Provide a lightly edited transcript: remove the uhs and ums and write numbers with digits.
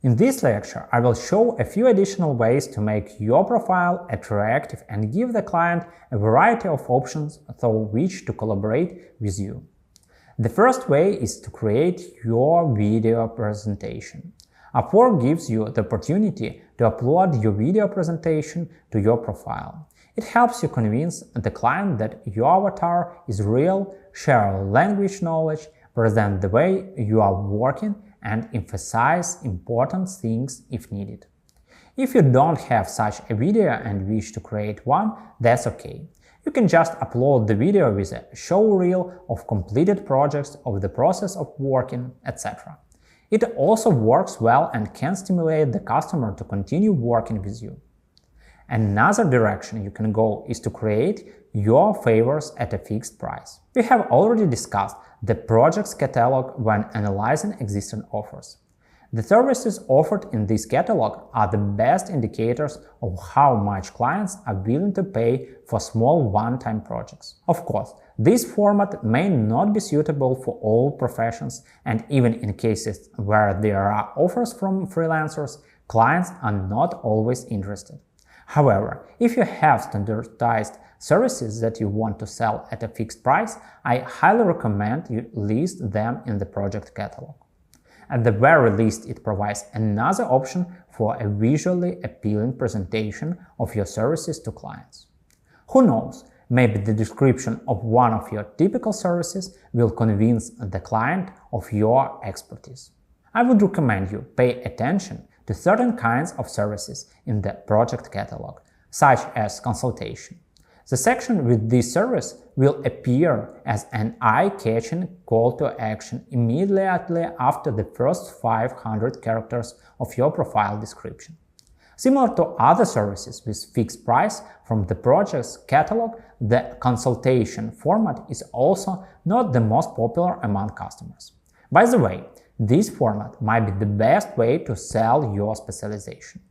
In this lecture, I will show a few additional ways to make your profile attractive and give the client a variety of options through which to collaborate with you. The first way is to create your video presentation. Upwork gives you the opportunity to upload your video presentation to your profile. It helps you convince the client that your avatar is real, share language knowledge, present the way you are working, and emphasize important things if needed. If you don't have such a video and wish to create one, that's okay. You can just upload the video with a show reel of completed projects of the process of working, etc. It also works well and can stimulate the customer to continue working with you. Another direction you can go is to create your favors at a fixed price. We have already discussed the projects catalog when analyzing existing offers. The services offered in this catalog are the best indicators of how much clients are willing to pay for small one-time projects. Of course, this format may not be suitable for all professions, and even in cases where there are offers from freelancers, clients are not always interested. However, if you have standardized services that you want to sell at a fixed price, I highly recommend you list them in the project catalog. At the very least, it provides another option for a visually appealing presentation of your services to clients. Who knows, maybe the description of one of your typical services will convince the client of your expertise. I would recommend you pay attention to certain kinds of services in the project catalog, such as consultation. The section with this service will appear as an eye-catching call to action immediately after the first 500 characters of your profile description. Similar to other services with fixed price from the project's catalog, the consultation format is also not the most popular among customers. By the way, this format might be the best way to sell your specialization.